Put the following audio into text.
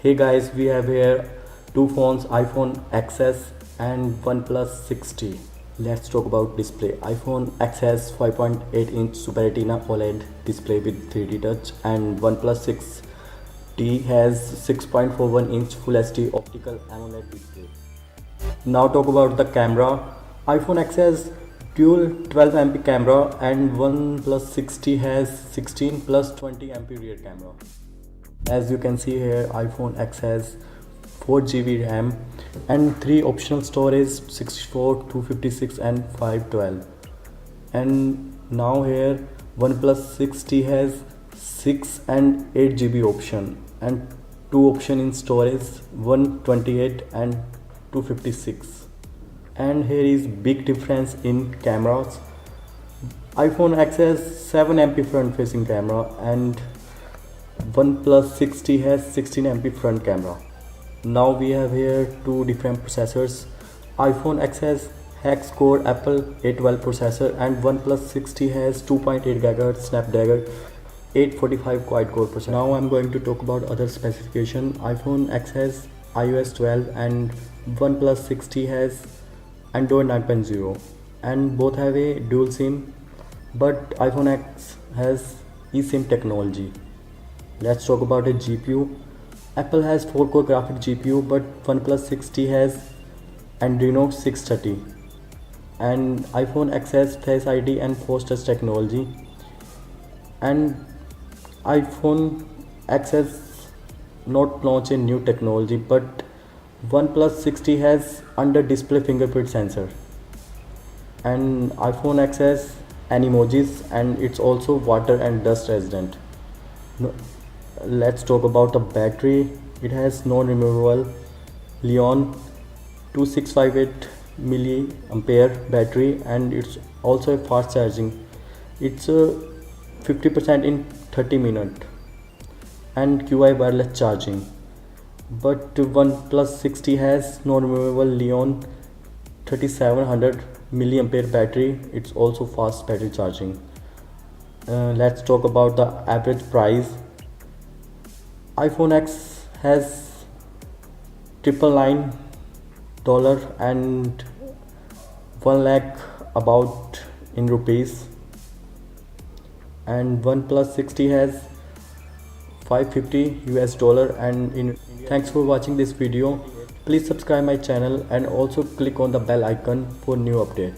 Hey guys, we have here two phones, iPhone XS and OnePlus 60. Let's talk about display. iPhone XS 5.8-inch Super Retina OLED display with 3D touch, and OnePlus 6T has 6.41-inch Full HD optical AMOLED display. Now talk about the camera. iPhone XS dual 12MP camera and OnePlus 6T has 16 plus 20MP rear camera. As you can see here, iPhone X has 4GB RAM and 3 optional storage, 64, 256 and 512. And now here OnePlus 6T has 6 and 8GB option and 2 option in storage, 128 and 256. And here is big difference in cameras. iPhone X has 7MP front facing camera and OnePlus 6T has 16MP front camera. Now we have here two different processors. iPhone X has hex-core Apple A12 processor and OnePlus 6T has 2.8 GHz Snapdragon 845 quad-core processor. Now I'm going to talk about other specification. iPhone X has iOS 12 and OnePlus 6T has Android 9.0, and both have a dual SIM, but iPhone X has eSIM technology. Let's talk about a GPU. Apple has 4-core graphic GPU, but OnePlus 6T has Adreno 630, and iPhone X has Face ID and Force Touch technology, and iPhone X has not launched a new technology, but OnePlus 6T has under-display fingerprint sensor, and iPhone X has emojis, and it's also water and dust resistant. Let's talk about the battery. It has non-removable KEYone 2658 milliampere battery, and it's also a fast charging. It's 50% in 30 minutes and QI wireless charging. But OnePlus 6T has non-removable KEYone 3700 milliampere battery. It's also fast battery charging. Let's talk about the average price. iPhone X has $999 and 1 lakh about in rupees, and OnePlus 6T has $550 and in. Thanks for watching this video. Please subscribe my channel and also click on the bell icon for new updates.